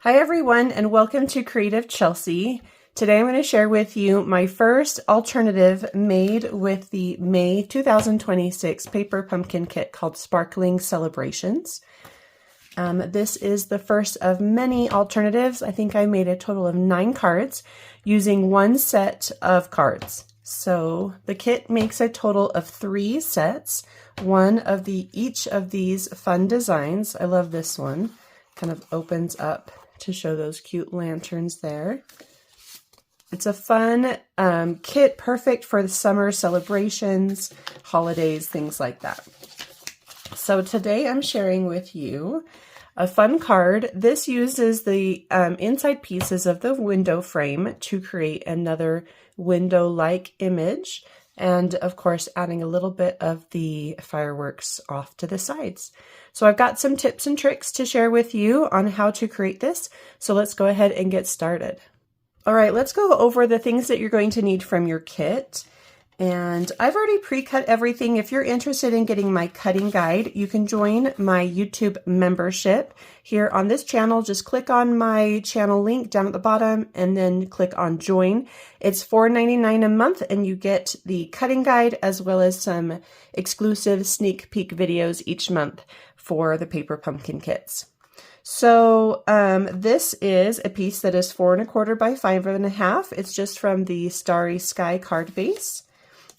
Hi everyone, and welcome to Creative Chelsea. Today I'm going to share with you my first alternative made with the May 2026 paper pumpkin kit called Sparkling Celebrations. This is the first of many alternatives. I think I made a total of 9 cards using one set of cards. So the kit makes a total of 3 sets, one of each of these fun designs. I love this one. Kind of opens up to show those cute lanterns there. It's a fun kit, perfect for the summer celebrations, holidays, things like that. So today I'm sharing with you a fun card. This uses the inside pieces of the window frame to create another window-like image, and of course adding a little bit of the fireworks off to the sides. So I've got some tips and tricks to share with you on how to create this. So let's go ahead and get started. All right, let's go over the things that you're going to need from your kit. And I've already pre-cut everything. If you're interested in getting my cutting guide, you can join my YouTube membership here on this channel. Just click on my channel link down at the bottom and then click on join. It's $4.99 a month and you get the cutting guide as well as some exclusive sneak peek videos each month for the paper pumpkin kits. So this is a piece that is 4 1/4 by 5 1/2. It's just from the Starry Sky card base.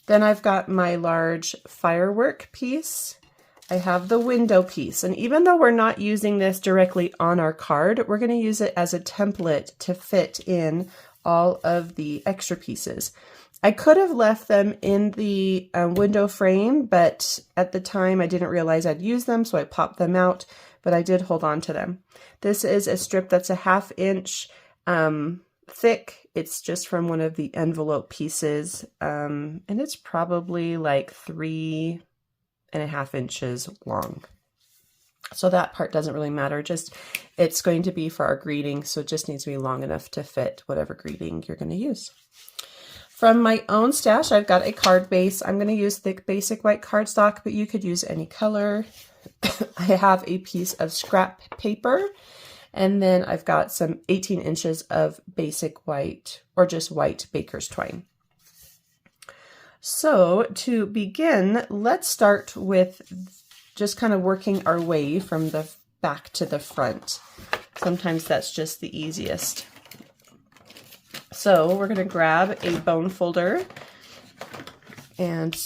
Then I've got my large firework piece. I have the window piece, and even though we're not using this directly on our card, we're going to use it as a template to fit in all of the extra pieces. I could have left them in the window frame, but at the time I didn't realize I'd use them, so I popped them out, but I did hold on to them. This is a strip that's a 1/2 inch thick. It's just from one of the envelope pieces, and it's probably like 3.5 inches long. So that part doesn't really matter, just it's going to be for our greeting, so it just needs to be long enough to fit whatever greeting you're going to use. From my own stash, I've got a card base. I'm going to use thick basic white cardstock, but you could use any color. I have a piece of scrap paper, and then I've got some 18 inches of basic white or just white baker's twine. So to begin, let's start with just kind of working our way from the back to the front. Sometimes that's just the easiest. So we're going to grab a bone folder and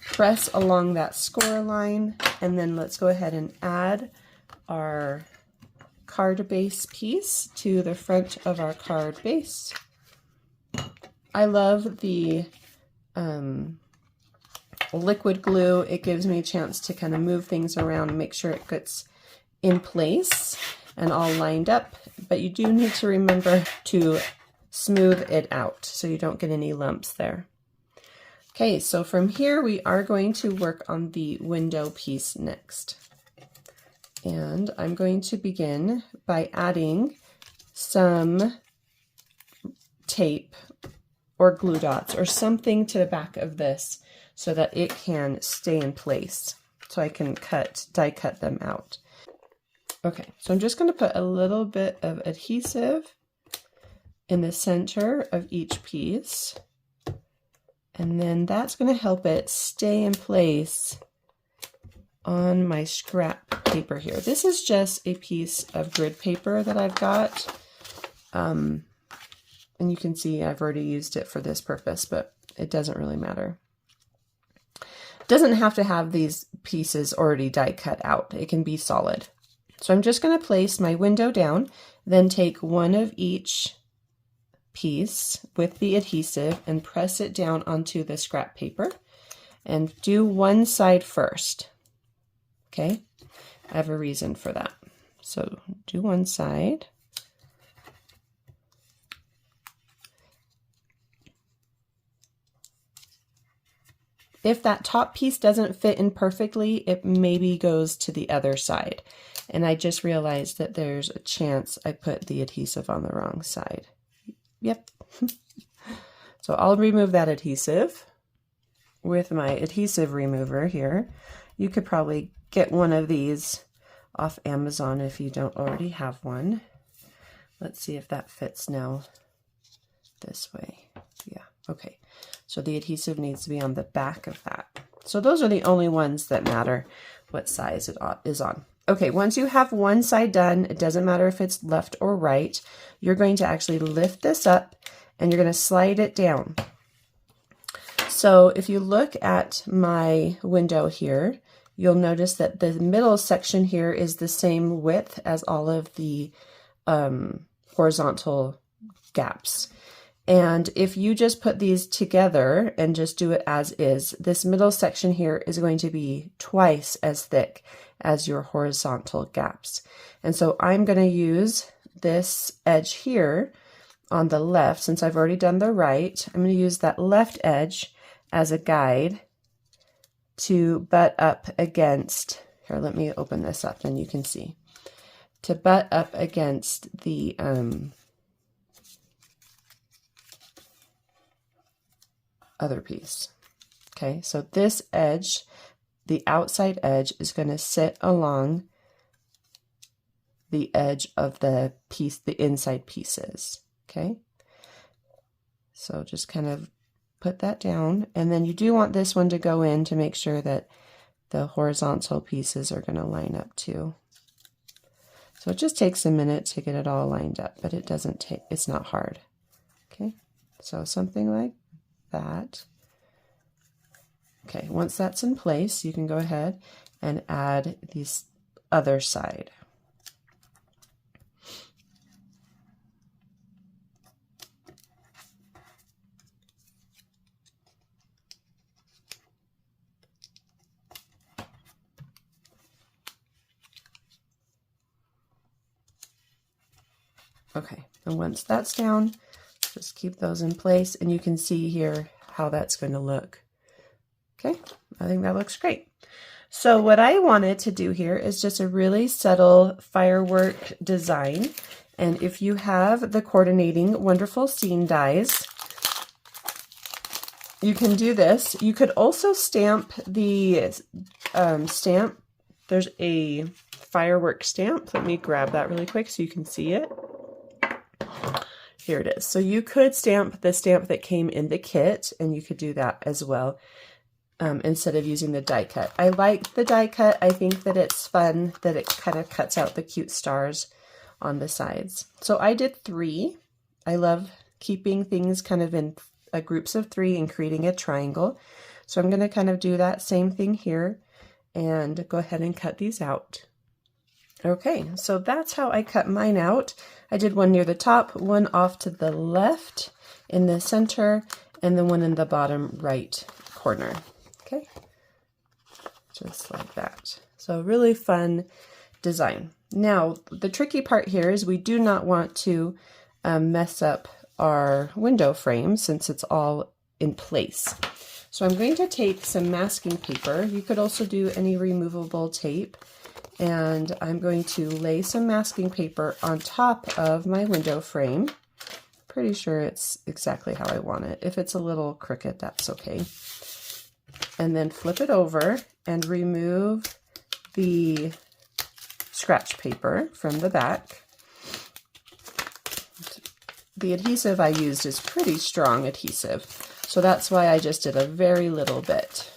press along that score line, and then let's go ahead and add our card base piece to the front of our card base. I love the liquid glue. It gives me a chance to kind of move things around and make sure it gets in place and all lined up, but you do need to remember to smooth it out so you don't get any lumps there. Okay, so from here we are going to work on the window piece next. And I'm going to begin by adding some tape or glue dots or something to the back of this so that it can stay in place, so I can die cut them out. Okay, so I'm just going to put a little bit of adhesive in the center of each piece, and then that's going to help it stay in place on my scrap paper here. This is just a piece of grid paper that I've got, and you can see I've already used it for this purpose, but it doesn't really matter. It doesn't have to have these pieces already die cut out. It can be solid. So I'm just going to place my window down, then take one of each piece with the adhesive and press it down onto the scrap paper and do one side first. Okay, I have a reason for that. So do one side. If that top piece doesn't fit in perfectly, it maybe goes to the other side. And I just realized that there's a chance I put the adhesive on the wrong side. Yep. So I'll remove that adhesive with my adhesive remover here. You could probably get one of these off Amazon if you don't already have one. Let's see if that fits now this way. Yeah, okay. So the adhesive needs to be on the back of that. So those are the only ones that matter what size it is on. Okay, once you have one side done, it doesn't matter if it's left or right, you're going to actually lift this up and you're going to slide it down. So if you look at my window here, you'll notice that the middle section here is the same width as all of the horizontal gaps. And if you just put these together and just do it as is, this middle section here is going to be twice as thick as your horizontal gaps. And so I'm going to use this edge here on the left, since I've already done the right. I'm going to use that left edge as a guide to butt up against, here, let me open this up and you can see, to butt up against the other piece. Okay, so this edge, the outside edge, is going to sit along the edge of the piece, the inside pieces. Okay, so just kind of put that down, and then you do want this one to go in to make sure that the horizontal pieces are going to line up too. So it just takes a minute to get it all lined up, but it doesn't take, it's not hard. Okay, so something like that. Okay, once that's in place, you can go ahead and add this other side. Okay, and once that's down, just keep those in place, and you can see here how that's going to look. Okay, I think that looks great. So what I wanted to do here is just a really subtle firework design. And if you have the coordinating wonderful scene dies, you can do this. You could also stamp the stamp. There's a firework stamp. Let me grab that really quick so you can see it. Here it is. So you could stamp the stamp that came in the kit, and you could do that as well instead of using the die cut. I like the die cut. I think that it's fun that it kind of cuts out the cute stars on the sides. So I did 3. I love keeping things kind of in groups of 3 and creating a triangle. So I'm going to kind of do that same thing here and go ahead and cut these out. Okay, so that's how I cut mine out. I did one near the top, one off to the left in the center, and then one in the bottom right corner. Okay, just like that. So really fun design. Now, the tricky part here is we do not want to mess up our window frame since it's all in place. So I'm going to take some masking paper. You could also do any removable tape. And I'm going to lay some masking paper on top of my window frame. Pretty sure it's exactly how I want it. If it's a little crooked, that's okay. And then flip it over and remove the scratch paper from the back. The adhesive I used is pretty strong adhesive, so that's why I just did a very little bit.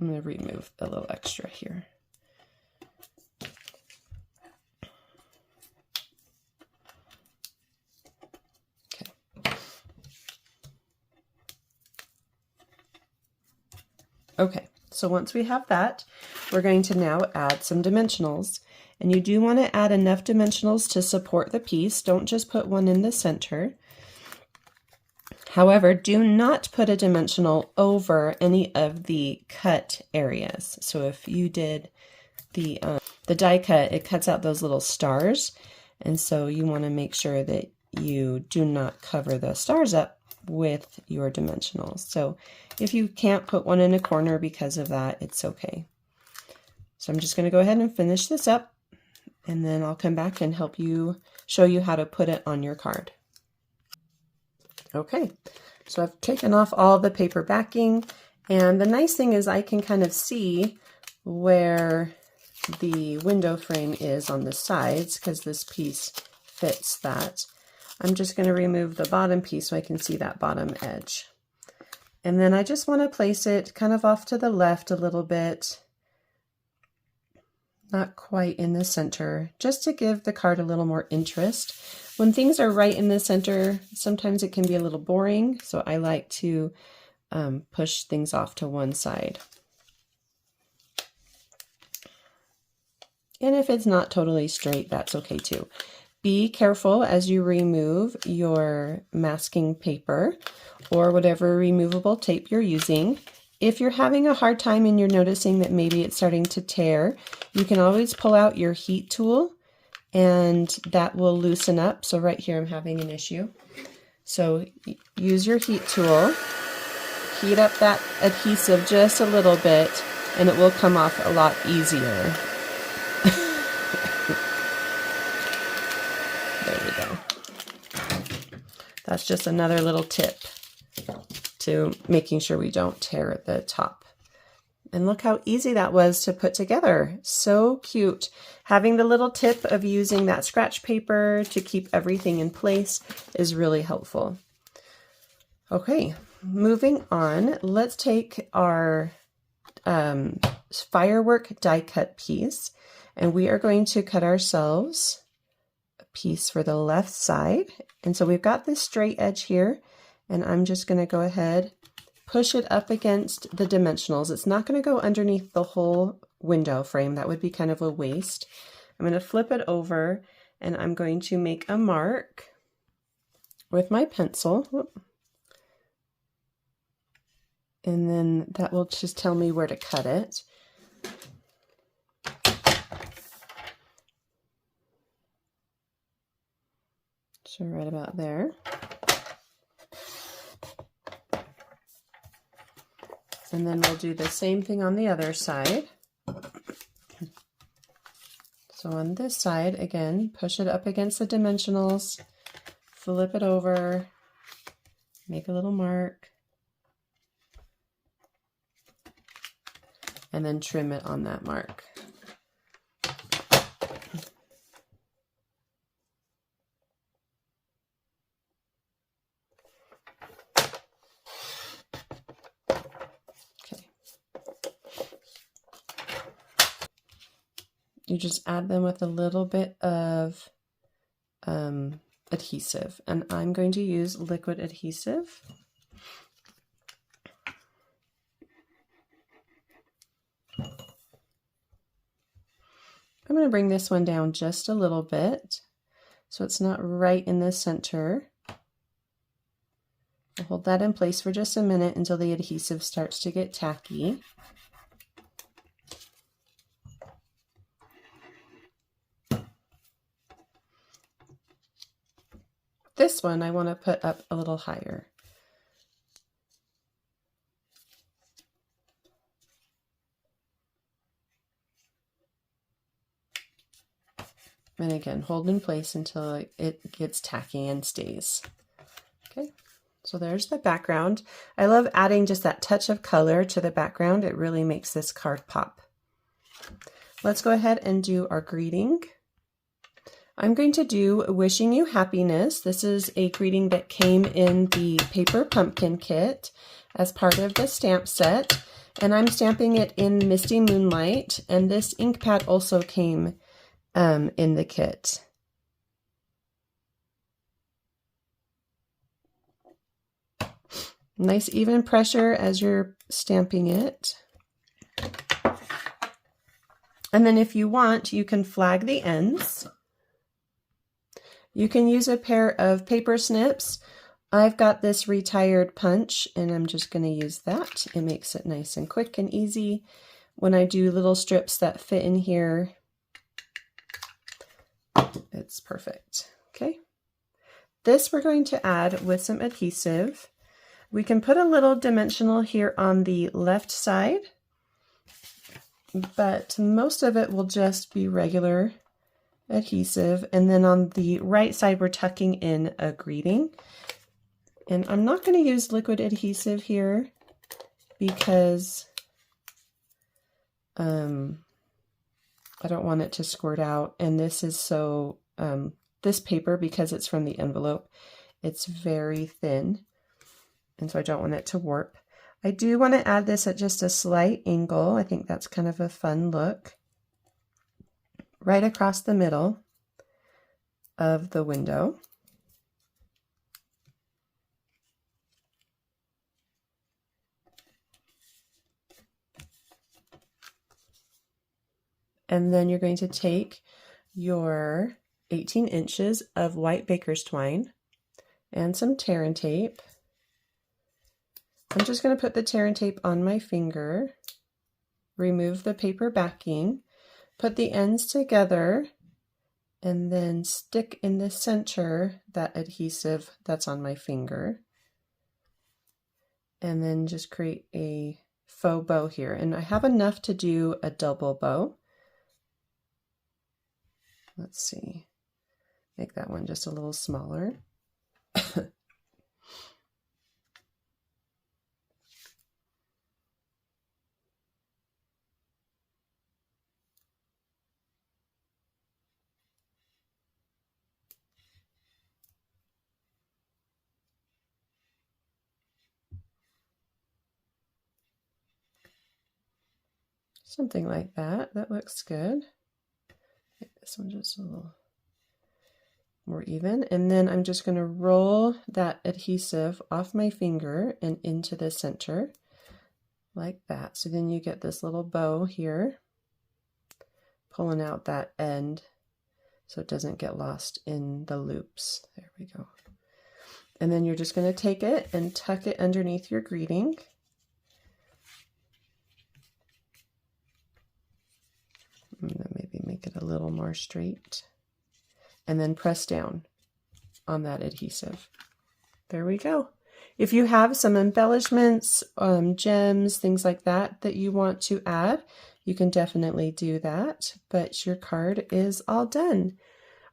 I'm going to remove a little extra here. Okay, so once we have that, we're going to now add some dimensionals. And you do want to add enough dimensionals to support the piece. Don't just put one in the center. However, do not put a dimensional over any of the cut areas. So if you did the die cut, it cuts out those little stars. And so you want to make sure that you do not cover the stars up with your dimensionals. So if you can't put one in a corner because of that, it's okay. So I'm just going to go ahead and finish this up, and then I'll come back and help you, show you how to put it on your card. Okay, so I've taken off all the paper backing, and the nice thing is I can kind of see where the window frame is on the sides, because this piece fits that. I'm just going to remove the bottom piece so I can see that bottom edge. And then I just want to place it kind of off to the left a little bit, not quite in the center, just to give the card a little more interest. When things are right in the center, sometimes it can be a little boring, so I like to push things off to one side. And if it's not totally straight, that's okay too. Be careful as you remove your masking paper or whatever removable tape you're using. If you're having a hard time and you're noticing that maybe it's starting to tear, you can always pull out your heat tool and that will loosen up. So right here I'm having an issue. So use your heat tool, heat up that adhesive just a little bit, and it will come off a lot easier. There we go. That's just another little tip to making sure we don't tear at the top. And look how easy that was to put together. So cute. Having the little tip of using that scratch paper to keep everything in place is really helpful. Okay, moving on, let's take our firework die cut piece, and we are going to cut ourselves a piece for the left side. And so we've got this straight edge here, and I'm just going to go ahead, push it up against the dimensionals. It's not going to go underneath the whole window frame. That would be kind of a waste. I'm going to flip it over, and I'm going to make a mark with my pencil. Whoop. And then that will just tell me where to cut it. So right about there. And then we'll do the same thing on the other side. So on this side, again, push it up against the dimensionals, flip it over, make a little mark, and then trim it on that mark. You just add them with a little bit of adhesive, and I'm going to use liquid adhesive. I'm going to bring this one down just a little bit so it's not right in the center. I'll hold that in place for just a minute until the adhesive starts to get tacky. This one I want to put up a little higher. And again, hold in place until it gets tacky and stays. Okay, so there's the background. I love adding just that touch of color to the background. It really makes this card pop. Let's go ahead and do our greeting. I'm going to do Wishing You Happiness. This is a greeting that came in the paper pumpkin kit as part of the stamp set, and I'm stamping it in Misty Moonlight, and this ink pad also came in the kit. Nice even pressure as you're stamping it. And then if you want, you can flag the ends. You can use a pair of paper snips. I've got this retired punch, and I'm just going to use that. It makes it nice and quick and easy when I do little strips that fit in here. It's perfect. Okay. This we're going to add with some adhesive. We can put a little dimensional here on the left side, but most of it will just be regular adhesive. And then on the right side, we're tucking in a greeting. And I'm not going to use liquid adhesive here because I don't want it to squirt out. And this is so, this paper, because it's from the envelope, it's very thin. And so I don't want it to warp. I do want to add this at just a slight angle. I think that's kind of a fun look. Right across the middle of the window. And then you're going to take your 18 inches of white baker's twine and some tear and tape. I'm just going to put the tear and tape on my finger, remove the paper backing, put the ends together, and then stick in the center that adhesive that's on my finger. And then just create a faux bow here. And I have enough to do a double bow. Let's see, make that one just a little smaller. Something like that. That looks good. Make this one just a little more even. And then I'm just going to roll that adhesive off my finger and into the center like that. So then you get this little bow here, pulling out that end so it doesn't get lost in the loops. There we go. And then you're just going to take it and tuck it underneath your greeting. And then maybe make it a little more straight. And then press down on that adhesive. There we go. If you have some embellishments, gems, things like that that you want to add, you can definitely do that. But your card is all done.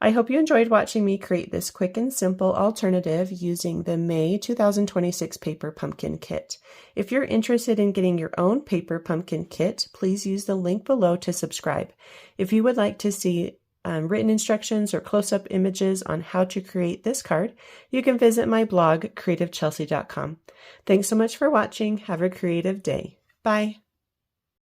I hope you enjoyed watching me create this quick and simple alternative using the May 2026 paper pumpkin kit. If you're interested in getting your own paper pumpkin kit, please use the link below to subscribe. If you would like to see written instructions or close-up images on how to create this card, you can visit my blog, creativechelsea.com. Thanks so much for watching. Have a creative day. Bye.